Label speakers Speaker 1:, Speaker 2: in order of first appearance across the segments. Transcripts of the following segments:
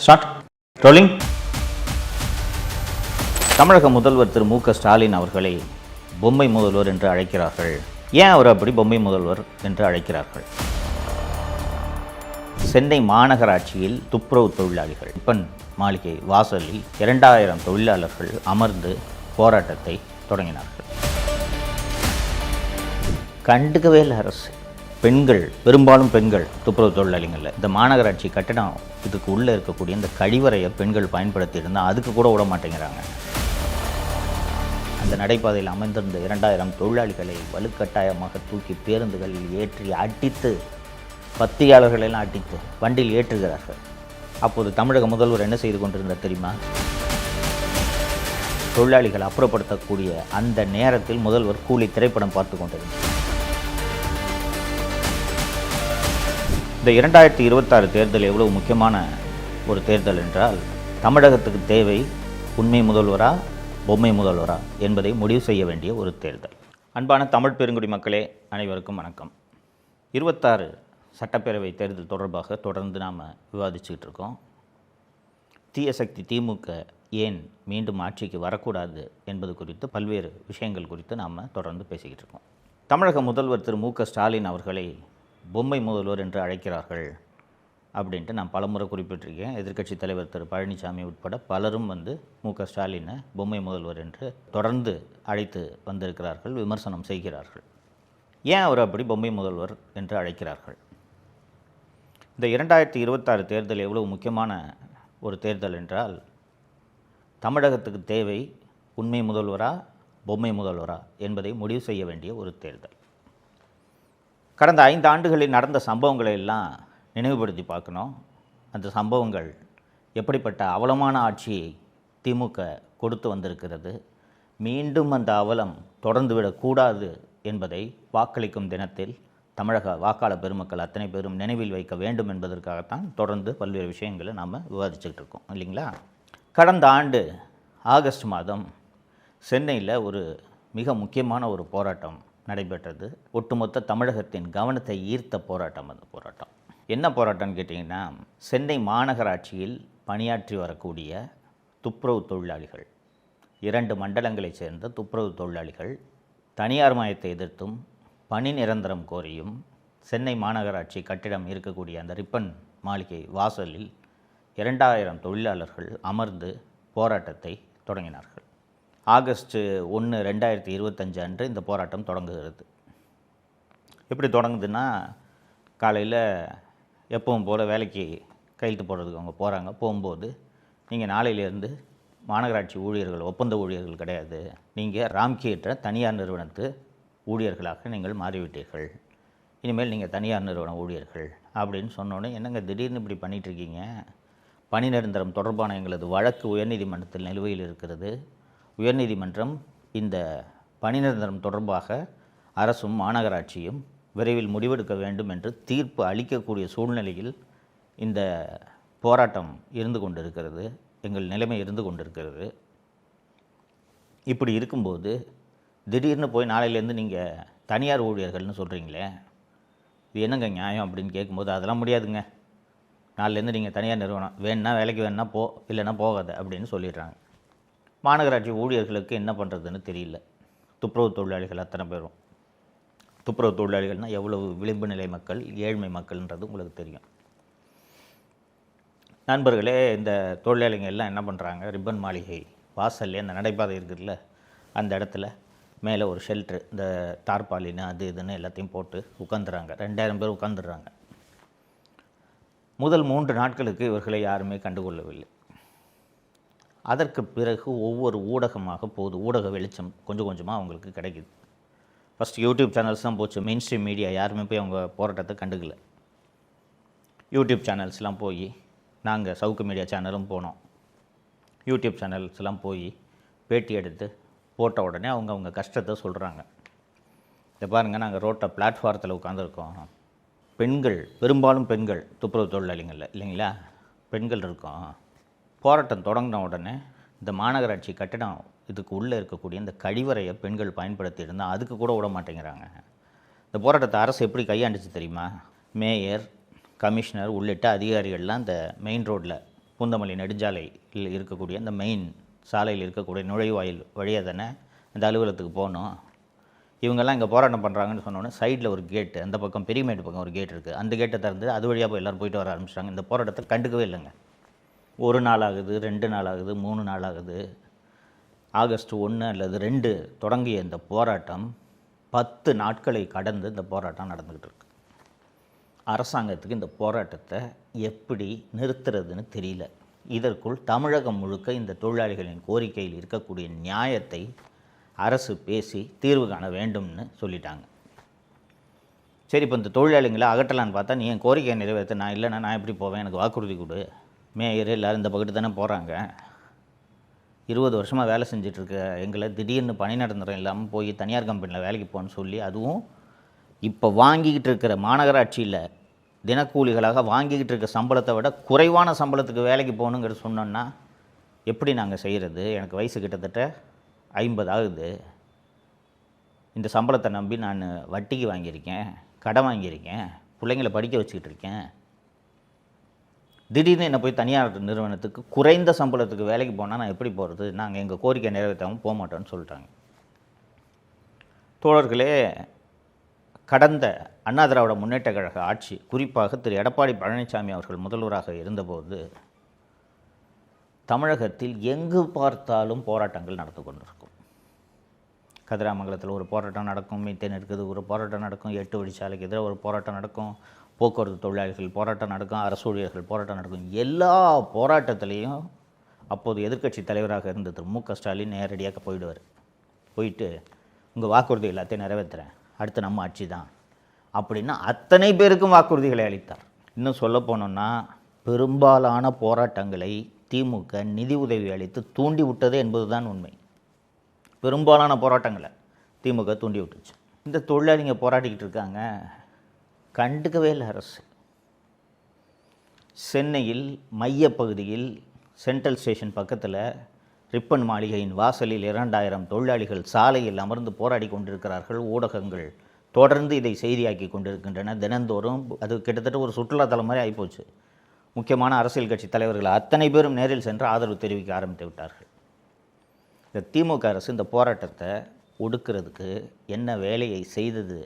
Speaker 1: Start rolling. தமிழக முதல்வர் திரு மு க ஸ்டாலின் அவர்களை பொம்மை முதல்வர் என்று அழைக்கிறார்கள். ஏன் அவர் அப்படி பொம்மை முதல்வர் என்று அழைக்கிறார்கள்? சென்னை மாநகராட்சியில் துப்புரவு தொழிலாளிகள் ரிப்பன் மாளிகை வாசலில் 2000 தொழிலாளர்கள் அமர்ந்து போராட்டத்தை தொடங்கினார்கள். கண்டுக்கவே இல்லை அரசு. பெண்கள், பெரும்பாலும் பெண்கள் துப்புரவு தொழிலாளிகள். இந்த மாநகராட்சி கட்டணம் இதுக்கு உள்ளே இருக்கக்கூடிய இந்த கழிவறையை பெண்கள் பயன்படுத்தி இருந்தால் அதுக்கு கூட விட மாட்டேங்கிறாங்க. அந்த நடைபாதையில் அமைந்திருந்த 2000 தொழிலாளிகளை வலுக்கட்டாயமாக தூக்கி பேருந்துகளில் ஏற்றி அடித்து, பத்தியாளர்களெல்லாம் அடித்து வண்டியில் ஏற்றுகிறார்கள். அப்போது தமிழக முதல்வர் என்ன செய்து கொண்டிருந்தார் தெரியுமா? தொழிலாளிகள் அப்புறப்படுத்தக்கூடிய அந்த நேரத்தில் முதல்வர் கூலி திரைப்படம் பார்த்து கொண்டிருந்தார். இந்த 2026 தேர்தல் எவ்வளவு முக்கியமான ஒரு தேர்தல் என்றால், தமிழகத்துக்கு தேவை உண்மை முதல்வரா பொம்மை முதல்வரா என்பதை முடிவு செய்ய வேண்டிய ஒரு தேர்தல். அன்பான தமிழ் பெருங்குடி மக்களே, அனைவருக்கும் வணக்கம். 26 சட்டப்பேரவை தேர்தல் தொடர்பாக தொடர்ந்து நாம் விவாதிச்சுக்கிட்டு இருக்கோம். தீய சக்தி திமுக ஏன் மீண்டும் ஆட்சிக்கு வரக்கூடாது என்பது குறித்து பல்வேறு விஷயங்கள் குறித்து நாம் தொடர்ந்து பேசிக்கிட்டு இருக்கோம். தமிழக முதல்வர் திரு மு க ஸ்டாலின் அவர்களை பொம்மை முதல்வர் என்று அழைக்கிறார்கள் அப்படின்ட்டு நான் பலமுறை குறிப்பிட்டிருக்கேன். எதிர்க்கட்சி தலைவர் திரு பழனிசாமி உட்பட பலரும் மு க ஸ்டாலினை பொம்மை முதல்வர் என்று தொடர்ந்து அழைத்து வந்திருக்கிறார்கள், விமர்சனம் செய்கிறார்கள். ஏன் அவர் அப்படி பொம்மை முதல்வர் என்று அழைக்கிறார்கள்? இந்த 2026 தேர்தல் எவ்வளவு முக்கியமான ஒரு தேர்தல் என்றால், தமிழகத்துக்கு தேவை உண்மை முதல்வரா பொம்மை முதல்வரா என்பதை முடிவு செய்ய வேண்டிய ஒரு தேர்தல். கடந்த 5 ஆண்டுகளில் நடந்த சம்பவங்களை எல்லாம் நினைவுபடுத்தி பார்க்கணும். அந்த சம்பவங்கள் எப்படிப்பட்ட அவலமான ஆட்சியை திமுக கொடுத்து வந்திருக்கிறது, மீண்டும் அந்த அவலம் தொடர்ந்துவிடக்கூடாது என்பதை வாக்களிக்கும் தினத்தில் தமிழக வாக்காளர் பெருமக்கள் அத்தனை பேரும் நினைவில் வைக்க வேண்டும் என்பதற்காகத்தான் தொடர்ந்து பல்வேறு விஷயங்களை நாம் விவாதிச்சுக்கிட்டு இருக்கோம், இல்லைங்களா? கடந்த ஆண்டு ஆகஸ்ட் மாதம் சென்னையில் ஒரு மிக முக்கியமான ஒரு போராட்டம் நடைபெற்றது. ஒட்டுமொத்த தமிழகத்தின் கவனத்தை ஈர்த்த போராட்டம். அந்த போராட்டம் என்ன போராட்டம்னு கேட்டிங்கன்னா, சென்னை மாநகராட்சியில் பணியாற்றி வரக்கூடிய துப்புரவு தொழிலாளிகள், 2 மண்டலங்களைச் சேர்ந்த துப்புரவு தொழிலாளிகள் தனியார் மயத்தை எதிர்த்தும் பணி நிரந்தரம் கோரியும் சென்னை மாநகராட்சி கட்டிடம் இருக்கக்கூடிய அந்த ரிப்பன் மாளிகை வாசலில் 2000 தொழிலாளர்கள் அமர்ந்து போராட்டத்தை தொடங்கினார்கள். ஆகஸ்ட் 1, 2025 அன்று இந்த போராட்டம் தொடங்குகிறது. எப்படி தொடங்குதுன்னா, காலையில் எப்பவும் போல் வேலைக்கு கையெழுத்து போடுறதுக்கு அவங்க போகிறாங்க. போகும்போது, நீங்கள் நாளையிலேருந்து மாநகராட்சி ஊழியர்கள், ஒப்பந்த ஊழியர்கள் கிடையாது, நீங்கள் ராம்கி என்ற தனியார் நிறுவனத்து ஊழியர்களாக நீங்கள் மாறிவிட்டீர்கள், இனிமேல் நீங்கள் தனியார் நிறுவன ஊழியர்கள் அப்படின்னு சொன்னோன்னே, என்னங்க திடீர்னு இப்படி பண்ணிகிட்ருக்கீங்க? பணி நிரந்தரம் தொடர்பான எங்களது வழக்கு உயர்நீதிமன்றத்தில் நிலுவையில் இருக்கிறது. உயர்நீதிமன்றம் இந்த பணி நிரந்தரம் தொடர்பாக அரசும் மாநகராட்சியும் விரைவில் முடிவெடுக்க வேண்டும் என்று தீர்ப்பு அளிக்கக்கூடிய சூழ்நிலையில் இந்த போராட்டம் இருந்து கொண்டிருக்கிறது, எங்கள் நிலைமை இருந்து கொண்டிருக்கிறது. இப்படி இருக்கும்போது திடீர்னு போய் நாளையிலேருந்து நீங்கள் தனியார் ஊழியர்கள்னு சொல்கிறீங்களே, இது என்னங்க நியாயம் அப்படின்னு கேட்கும்போது, அதெல்லாம் முடியாதுங்க, நாளிலேருந்து நீங்கள் தனியார் நிறுவனம், வேணுன்னா வேலைக்கு வேணுன்னா போ, இல்லைன்னா போகாத அப்படின்னு சொல்லிடுறாங்க. மாநகராட்சி ஊழியர்களுக்கு என்ன பண்ணுறதுன்னு தெரியல. துப்புரவு தொழிலாளிகள் அத்தனை பேரும், துப்புரவு தொழிலாளிகள்னால் எவ்வளவு விளிம்பு நிலை மக்கள், ஏழ்மை மக்கள்ன்றது உங்களுக்கு தெரியும். நண்பர்களே, இந்த தொழிலாளிகள் எல்லாம் என்ன பண்ணுறாங்க, ரிப்பன் மாளிகை வாசல்லே அந்த நடைபாதை இருக்குதுல்ல, அந்த இடத்துல மேலே ஒரு ஷெல்ட்ரு, இந்த தார்பாலின்னு அது இதுன்னு எல்லாத்தையும் போட்டு உட்காந்துறாங்க. 2000 பேர் உட்காந்துடுறாங்க. முதல் 3 நாட்களுக்கு இவர்களை யாருமே கண்டுகொள்ளவில்லை. அதற்கு பிறகு ஒவ்வொரு ஊடகமாக போகுது, ஊடக வெளிச்சம் கொஞ்சம் கொஞ்சமாக அவங்களுக்கு கிடைக்குது. ஃபஸ்ட்டு யூடியூப் சேனல்ஸ் தான் போச்சு, மெயின் ஸ்ட்ரீம் மீடியா யாருமே போய் அவங்க போராட்டத்தை கண்டுக்கல. யூடியூப் சேனல்ஸ்லாம் போய், நாங்கள் சவுக்கு மீடியா சேனலும் போனோம், யூடியூப் சேனல்ஸ்லாம் போய் பேட்டி எடுத்து போட்ட உடனே அவங்க கஷ்டத்தை சொல்கிறாங்க. இதை பாருங்கள், நாங்கள் ரோட்டை பிளாட்ஃபாரத்தில் உட்காந்துருக்கோம், பெண்கள், பெரும்பாலும் பெண்கள் துப்புரவு தொழிலாளிகள் இல்லைங்களா, பெண்கள் இருக்கோம். போராட்டம் தொடங்கின உடனே இந்த மாநகராட்சி கட்டிடம் இதுக்கு உள்ளே இருக்கக்கூடிய இந்த கழிவறையை பெண்கள் பயன்படுத்தி இருந்தால் அதுக்கு கூட விட மாட்டேங்கிறாங்க. இந்த போராட்டத்தை அரசு எப்படி கையாண்டுச்சு தெரியுமா? மேயர், கமிஷனர் உள்ளிட்ட அதிகாரிகள்லாம் இந்த மெயின் ரோட்டில் பூந்தமல்லி நெடுஞ்சாலையில் இருக்கக்கூடிய அந்த மெயின் சாலையில் இருக்கக்கூடிய நுழைவாயில் வழியாக தானே இந்த அலுவலகத்துக்கு போகணும். இவங்கெல்லாம் இங்கே போராட்டம் பண்ணுறாங்கன்னு சொன்னோன்னே சைடில் ஒரு கேட்டு, அந்த பக்கம் பெரியமேட்டு பக்கம் ஒரு கேட் இருக்குது, அந்த கேட்டை திறந்து அது வழியாக போய் எல்லோரும் போயிட்டு வர ஆரம்பிச்சிட்டாங்க. இந்த போராட்டத்தை கண்டுக்கவே இல்லைங்க. 1 நாள் ஆகுது, 2 நாள் ஆகுது, 3 நாள் ஆகுது. ஆகஸ்ட் 1 அல்லது 2 தொடங்கிய இந்த போராட்டம் 10 நாட்களை கடந்து இந்த போராட்டம் நடந்துக்கிட்டு இருக்கு. அரசாங்கத்துக்கு இந்த போராட்டத்தை எப்படி நிறுத்துறதுன்னு தெரியல. இதற்குள் தமிழகம் முழுக்க இந்த தொழிலாளிகளின் கோரிக்கையில் இருக்கக்கூடிய நியாயத்தை அரசு பேசி தீர்வு காண வேண்டும்னு சொல்லிட்டாங்க. சரி, இப்போ இந்த தொழிலாளிகளை அகற்றலான்னு பார்த்தா, நீ என் கோரிக்கையை நிறைவேற்ற நான் இல்லைன்னா நான் எப்படி போவேன், எனக்கு வாக்குறுதி கொடு. மேயர் எல்லோரும் இந்த பக்கத்து தானே போகிறாங்க. 20 வருஷமாக வேலை செஞ்சிட்ருக்க எங்களை திடீர்னு பணி நிரந்தரம் இல்லாமல் போய் தனியார் கம்பெனியில் வேலைக்கு போகணுன்னு சொல்லி, அதுவும் இப்போ வாங்கிக்கிட்டு இருக்கிற மாநகராட்சியில் தினக்கூலிகளாக வாங்கிக்கிட்டு இருக்க சம்பளத்தை விட குறைவான சம்பளத்துக்கு வேலைக்கு போகணுங்கிறது சொன்னோன்னா எப்படி நாங்கள் செய்கிறது? எனக்கு வயசு கிட்டத்தட்ட 50 ஆகுது. இந்த சம்பளத்தை நம்பி நான் வட்டிக்கு வாங்கியிருக்கேன், கடன் வாங்கியிருக்கேன், பிள்ளைங்களை படிக்க வச்சுக்கிட்டு இருக்கேன். திடீர்னு என்னை போய் தனியார் நிறுவனத்துக்கு குறைந்த சம்பளத்துக்கு வேலைக்கு போனால் நான் எப்படி போகிறது? நாங்கள் எங்கள் கோரிக்கை நிறைவேற்றாமல் போக மாட்டோம்னு சொல்லிட்டாங்க. தோழர்களே, கடந்த அண்ணா திராவிட முன்னேற்ற கழக ஆட்சி, குறிப்பாக திரு எடப்பாடி பழனிசாமி அவர்கள் முதல்வராக இருந்தபோது தமிழகத்தில் எங்கு பார்த்தாலும் போராட்டங்கள் நடந்து கொண்டிருக்கும். கதிராமங்கலத்தில் ஒரு போராட்டம் நடக்கும், மீத்தேன் இருக்குது ஒரு போராட்டம் நடக்கும், 8 வழிச்சாலைக்கு எதிராக ஒரு போராட்டம் நடக்கும், போக்குவரத்து தொழிலாளிகள் போராட்டம் நடக்கும், அரசு ஊழியர்கள் போராட்டம் நடக்கும். எல்லா போராட்டத்திலையும் அப்போது எதிர்க்கட்சி தலைவராக இருந்த திரு மு க ஸ்டாலின் நேரடியாக போயிடுவார். போயிட்டு உங்கள் வாக்குறுதி எல்லாத்தையும் நிறைவேற்றுறேன், அடுத்து நம்ம ஆட்சி தான் அப்படின்னா அத்தனை பேருக்கும் வாக்குறுதிகளை அளித்தார். இன்னும் சொல்ல போனோம்னா, பெரும்பாலான போராட்டங்களை திமுக நிதி உதவி அளித்து தூண்டி விட்டது என்பதுதான் உண்மை. பெரும்பாலான போராட்டங்களை திமுக தூண்டி விட்டுச்சு. இந்த தொழிலாளிங்க போராடிக்கிட்டு இருக்காங்க, கண்டுக்கவே இல்லை அரசு. சென்னையில் மையப்பகுதியில் சென்ட்ரல் ஸ்டேஷன் பக்கத்தில் ரிப்பன் மாளிகையின் வாசலில் 2000 தொழிலாளிகள் சாலையில் அமர்ந்து போராடி கொண்டிருக்கிறார்கள். ஊடகங்கள் தொடர்ந்து இதை செய்தியாக்கி கொண்டிருக்கின்றன தினந்தோறும். அது கிட்டத்தட்ட ஒரு சுற்றுலாத்தலம் மாதிரி ஆகிப்போச்சு. முக்கியமான அரசியல் கட்சி தலைவர்கள் அத்தனை பேரும் நேரில் சென்று ஆதரவு தெரிவிக்க ஆரம்பித்து விட்டார்கள். இந்த திமுக அரசு இந்த போராட்டத்தை ஒடுக்கிறதுக்கு என்ன வேலையை செய்தது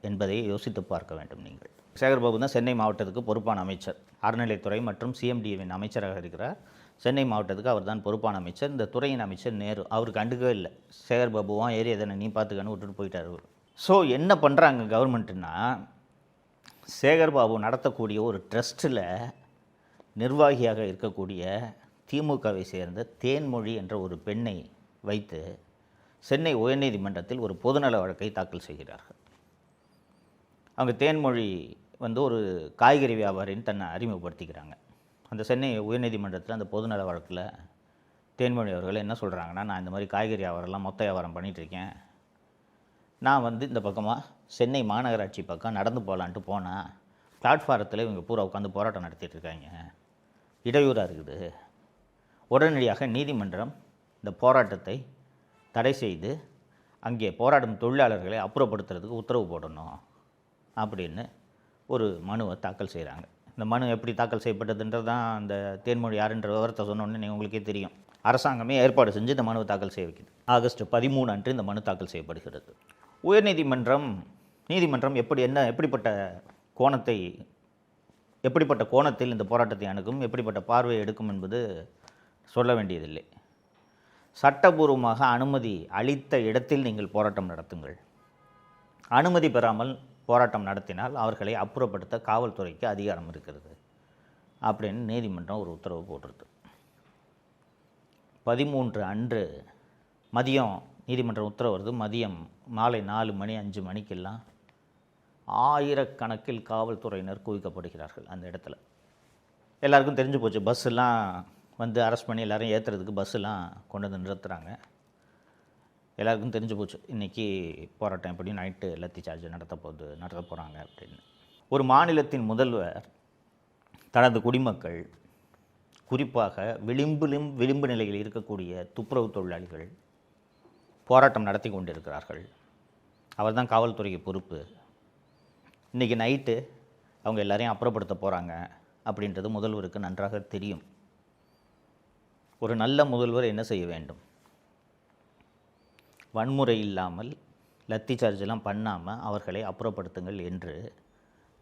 Speaker 1: என்பதை யோசித்து பார்க்க வேண்டும். நீங்கள் சேகர்பாபு தான் சென்னை மாவட்டத்துக்கு பொறுப்பான அமைச்சர், அறநிலைத்துறை மற்றும் சிஎம்டிவின் அமைச்சராக இருக்கிறார். சென்னை மாவட்டத்துக்கு அவர் தான் பொறுப்பான அமைச்சர். இந்த துறையின் அமைச்சர் நேரு, அவர் கண்டுக்கவே இல்லை. சேகர்பாபுவான் ஏரியா தானே, நீ பார்த்துக்கன்னு விட்டுட்டு போயிட்டார் அவர். ஸோ என்ன பண்ணுறாங்க கவர்மெண்ட்டுன்னா, சேகர்பாபு நடத்தக்கூடிய ஒரு ட்ரஸ்ட்டில் நிர்வாகியாக இருக்கக்கூடிய திமுகவை சேர்ந்த தேன்மொழி என்ற ஒரு பெண்ணை வைத்து சென்னை உயர்நீதிமன்றத்தில் ஒரு பொதுநல வழக்கை தாக்கல் செய்கிறார்கள். அவங்க தேன்மொழி ஒரு காய்கறி வியாபாரின்னு தன்னை அறிமுகப்படுத்திக்கிறாங்க. அந்த சென்னை உயர்நீதிமன்றத்தில் அந்த பொதுநல வழக்கில் தேன்மொழி அவர்கள் என்ன சொல்கிறாங்கன்னா, நான் இந்த மாதிரி காய்கறி வியாபாரம்லாம் மொத்த வியாபாரம் பண்ணிகிட்ருக்கேன். நான் இந்த பக்கமாக சென்னை மாநகராட்சி பக்கம் நடந்து போகலான்ட்டு போனால் பிளாட்ஃபாரத்தில் இவங்க பூரா உட்காந்து போராட்டம் நடத்திட்டு இருக்காங்க, இடையூறாக இருக்குது. உடனடியாக நீதிமன்றம் இந்த போராட்டத்தை தடை செய்து அங்கே போராடும் தொழிலாளர்களை அப்புறப்படுத்துறதுக்கு உத்தரவு போடணும் அப்படின்னு ஒரு மனுவை தாக்கல் செய்கிறாங்க. இந்த மனு எப்படி தாக்கல் செய்யப்பட்டதுன்றது தான் அந்த தேன்மொழி யாருன்ற விவரத்தை சொன்னோன்னே உங்களுக்கே தெரியும். அரசாங்கமே ஏற்பாடு செஞ்சு இந்த மனுவை தாக்கல் செய்ய வைக்குது. ஆகஸ்ட் 13 அன்று இந்த மனு தாக்கல் செய்யப்படுகிறது. நீதிமன்றம் எப்படிப்பட்ட கோணத்தில் இந்த போராட்டத்தை அணுகும், எப்படிப்பட்ட பார்வை எடுக்கும் என்பது சொல்ல வேண்டியதில்லை. சட்டபூர்வமாக அனுமதி அளித்த இடத்தில் நீங்கள் போராட்டம் நடத்துங்கள். அனுமதி பெறாமல் போராட்டம் நடத்தினால் அவர்களை அப்புறப்படுத்த காவல்துறைக்கு அதிகாரம் இருக்கிறது அப்படின்னு நீதிமன்றம் ஒரு உத்தரவு போட்டிருக்கு. 13 அன்று மதியம் நீதிமன்றம் உத்தரவு வருது. மதியம் மாலை 4 மணி 5 மணிக்கெல்லாம் ஆயிரக்கணக்கில் காவல்துறையினர் குவிக்கப்படுகிறார்கள் அந்த இடத்துல. எல்லாருக்கும் தெரிஞ்சு போச்சு. பஸ்ஸெல்லாம் அரெஸ்ட் பண்ணி எல்லோரும் ஏற்றுறதுக்கு பஸ்ஸெல்லாம் கொண்டு வந்து நிறுத்துகிறாங்க. எல்லாருக்கும் தெரிஞ்சு போச்சு இன்றைக்கி போராட்டம் எப்படி நைட்டு லத்தி சார்ஜ் நடத்த போகிறாங்க அப்படின்னு. ஒரு மாநிலத்தின் முதல்வர் தனது குடிமக்கள், குறிப்பாக விளிம்பு நிலையில் இருக்கக்கூடிய துப்புரவு தொழிலாளிகள் போராட்டம் நடத்தி கொண்டிருக்கிறார்கள். அவர் தான் காவல்துறைக்கு பொறுப்பு. இன்றைக்கி நைட்டு அவங்க எல்லாரையும் அப்புறப்படுத்த போகிறாங்க அப்படின்றது முதல்வருக்கு நன்றாக தெரியும். ஒரு நல்ல முதல்வர் என்ன செய்ய வேண்டும்? வன்முறை இல்லாமல் லத்தி சார்ஜெலாம் பண்ணாமல் அவர்களை அப்புறப்படுத்துங்கள் என்று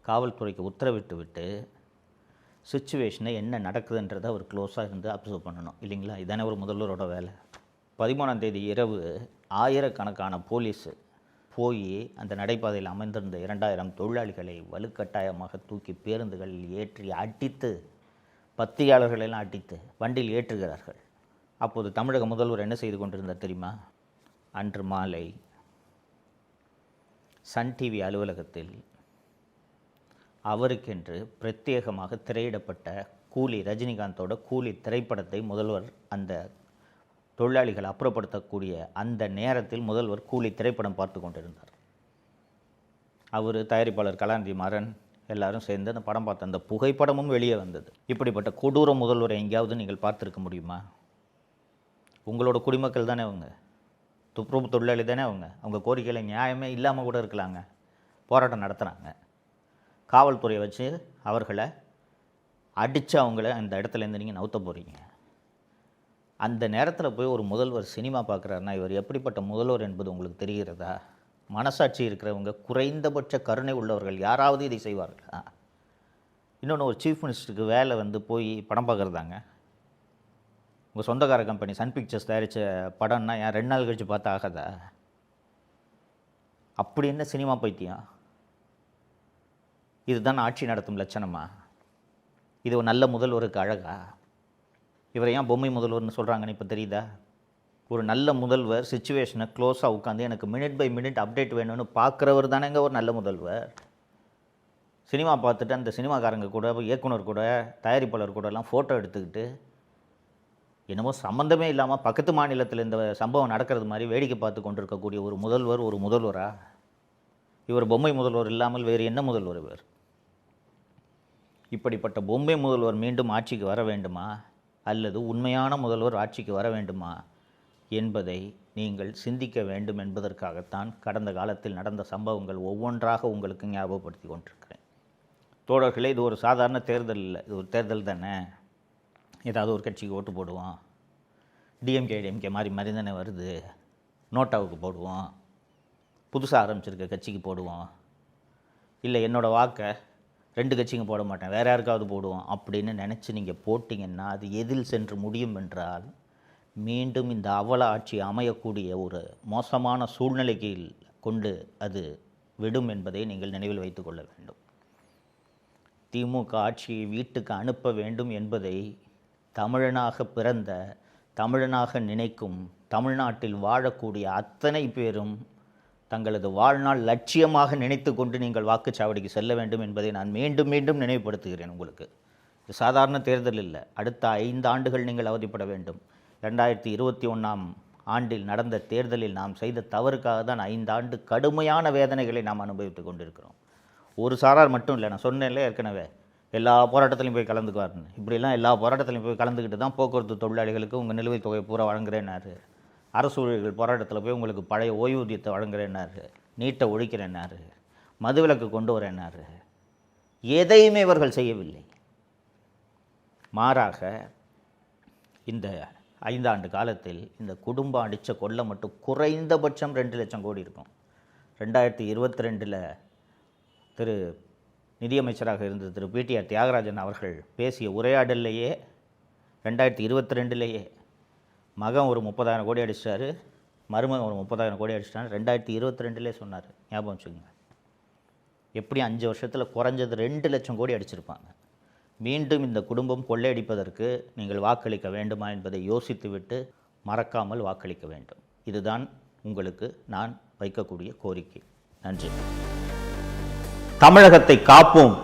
Speaker 1: காவல்துறைக்கு உத்தரவிட்டு விட்டு சிச்சுவேஷனை என்ன நடக்குதுன்றதை அவர் க்ளோஸாக இருந்து அப்சர்வ் பண்ணணும் இல்லைங்களா? இதானே ஒரு முதல்வரோட வேலை. 13ஆம் தேதி இரவு ஆயிரக்கணக்கான போலீஸு போய் அந்த நடைபாதையில் அமைந்திருந்த 2000 தொழிலாளிகளை வலுக்கட்டாயமாக தூக்கி பேருந்துகளில் ஏற்றி அடித்து, பத்திரிகையாளர்களெல்லாம் அடித்து வண்டியில் ஏற்றுகிறார்கள். அப்போது தமிழக முதல்வர் என்ன செய்து கொண்டிருந்தார் தெரியுமா? அன்று மாலை சன் டிவி அலுவலகத்தில் அவருக்கென்று பிரத்யேகமாக திரையிடப்பட்ட கூலி, ரஜினிகாந்தோட கூலி திரைப்படத்தை முதல்வர் அந்த தொழிலாளிகள் அப்புறப்படுத்தக்கூடிய அந்த நேரத்தில் முதல்வர் கூலி திரைப்படம் பார்த்து கொண்டிருந்தார். அவர், தயாரிப்பாளர் கலாநிதி மாறன் எல்லாரும் சேர்ந்து அந்த படம் பார்த்த அந்த புகைப்படமும் வெளியே வந்தது. இப்படிப்பட்ட கொடூர முதல்வரை எங்கேயாவது நீங்கள் பார்த்துருக்க முடியுமா? உங்களோட குடிமக்கள் தானே அவங்க, துப்புரவு தொழிலாளி தானே அவங்க கோரிக்கையில் நியாயமே இல்லாமல் கூட இருக்கலாங்க. போராட்டம் நடத்துகிறாங்க. காவல்துறையை வச்சு அவர்களை அடித்து அவங்கள அந்த இடத்துலேருந்து நீங்கள் நவுத்த போகிறீங்க. அந்த நேரத்தில் போய் ஒரு முதல்வர் சினிமா பார்க்குறாருன்னா இவர் எப்படிப்பட்ட முதல்வர் என்பது உங்களுக்கு தெரிகிறதா? மனசாட்சி இருக்கிறவங்க, குறைந்தபட்ச கருணை உள்ளவர்கள் யாராவது இதை செய்வார்களா? இன்னொன்று, ஒரு சீஃப் மினிஸ்டருக்கு வேலை போய் படம் பார்க்குறதாங்க. உங்கள் சொந்தக்கார கம்பெனி சன் பிக்சர்ஸ் தயாரித்த படம்னா ஏன் 2 நாள் கழித்து பார்த்தா ஆகாதா? அப்படி என்ன சினிமா பைத்தியம்? இதுதான் ஆட்சி நடத்தும் லட்சணமா? இது ஒரு நல்ல முதல்வருக்கு அழகா? இவரை ஏன் பொம்மை முதல்வர்னு சொல்கிறாங்கன்னு இப்போ தெரியுதா? ஒரு நல்ல முதல்வர் சிச்சுவேஷனை க்ளோஸாக உட்காந்து எனக்கு மினிட் பை மினிட் அப்டேட் வேணும்னு பார்க்குறவர் தானேங்க ஒரு நல்ல முதல்வர். சினிமா பார்த்துட்டு அந்த சினிமாக்காரங்க கூட, இயக்குனர் கூட, தயாரிப்பாளர் கூடலாம் ஃபோட்டோ எடுத்துக்கிட்டு என்னமோ சம்மந்தமே இல்லாமல் பக்கத்து மாநிலத்தில் இந்த சம்பவம் நடக்கிறது மாதிரி வேடிக்கை பார்த்து கொண்டிருக்கக்கூடிய ஒரு முதல்வர் ஒரு முதல்வரா? இவர் பொம்மை முதல்வர் இல்லாமல் வேறு என்ன முதல்வர் இவர்? இப்படிப்பட்ட பொம்மை முதல்வர் மீண்டும் ஆட்சிக்கு வர வேண்டுமா, அல்லது உண்மையான முதல்வர் ஆட்சிக்கு வர வேண்டுமா என்பதை நீங்கள் சிந்திக்க வேண்டும் என்பதற்காகத்தான் கடந்த காலத்தில் நடந்த சம்பவங்கள் ஒவ்வொன்றாக உங்களுக்கு ஞாபகப்படுத்தி கொண்டிருக்கிறேன். தோழர்களே, இது ஒரு சாதாரண தேர்தல் இல்லை, இது ஒரு தேர்தல் தானே. ஏதாவது ஒரு கட்சிக்கு ஓட்டு போடுவோம், டிஎம்கே மாதிரி மாதிரி தானே வருது, நோட்டாவுக்கு போடுவோம், புதுசாக ஆரம்பிச்சிருக்க கட்சிக்கு போடுவோம், இல்லை என்னோடய வாக்கை 2 கட்சிங்க போட மாட்டேன் வேறு யாருக்காவது போடுவோம் அப்படின்னு நினச்சி நீங்கள் போட்டிங்கன்னா அது எதில் சென்று முடியும் என்றால் மீண்டும் இந்த அவல ஆட்சி அமையக்கூடிய ஒரு மோசமான சூழ்நிலைக்கு கொண்டு அது விடும் என்பதை நீங்கள் நினைவில் வைத்து கொள்ள வேண்டும். திமுக ஆட்சியை வீட்டுக்கு அனுப்ப வேண்டும் என்பதை தமிழனாக பிறந்த, தமிழனாக நினைக்கும், தமிழ்நாட்டில் வாழக்கூடிய அத்தனை பேரும் தங்களது வாழ்நாள் லட்சியமாக நினைத்து கொண்டு நீங்கள் வாக்குச்சாவடிக்கு செல்ல வேண்டும் என்பதை நான் மீண்டும் மீண்டும் நினைவுபடுத்துகிறேன் உங்களுக்கு. இது சாதாரண தேர்தல் இல்லை. அடுத்த 5 ஆண்டுகள் நீங்கள் அவதிப்பட வேண்டும். 2021ஆம் ஆண்டில் நடந்த தேர்தலில் நாம் செய்த தவறுக்காக தான் 5 ஆண்டு கடுமையான வேதனைகளை நாம் அனுபவித்து கொண்டிருக்கிறோம். ஒரு சாரார் மட்டும் இல்லை, நான் சொன்னேன்ல ஏற்கனவே, எல்லா போராட்டத்திலையும் போய் கலந்துக்குவார்னு. இப்படிலாம் எல்லா போராட்டத்திலையும் போய் கலந்துக்கிட்டு தான் போக்குவரத்து தொழிலாளிகளுக்கு உங்கள் நிலுவைத் தொகை பூரா வழங்குறேன்னாரு. அரசு ஊழியர்கள் போராட்டத்தில் போய் உங்களுக்கு பழைய ஓய்வூதியத்தை வழங்குறேன்னாரு, நீட்டை ஒழிக்கிறேன்னாரு, மதுவிலக்கு கொண்டு வரேன்னாரு. எதையுமே இவர்கள் செய்யவில்லை. மாறாக இந்த 5 ஆண்டு காலத்தில் இந்த குடும்பம் அடித்த கொள்ளை மட்டும் குறைந்தபட்சம் 2 லட்சம் கோடி இருக்கும். 2022 திரு நிதியமைச்சராக இருந்த திரு பிடிஆர் தியாகராஜன் அவர்கள் பேசிய உரையாடல்லையே 2022 மகன் ஒரு 30,000 கோடி அடிச்சிட்டாரு, மருமகன் ஒரு 30,000 கோடி அடிச்சிட்டாரு. 2022 சொன்னார், ஞாபகம் வச்சுக்கோங்க. எப்படி 5 வருஷத்தில் குறைஞ்சது 2 லட்சம் கோடி அடிச்சிருப்பாங்க. மீண்டும் இந்த குடும்பம் கொள்ளையடிப்பதற்கு நீங்கள் வாக்களிக்க வேண்டுமா என்பதை யோசித்துவிட்டு மறக்காமல் வாக்களிக்க வேண்டும். இதுதான் உங்களுக்கு நான் வைக்கக்கூடிய கோரிக்கை. நன்றி. தமிழகத்தை காப்போம்.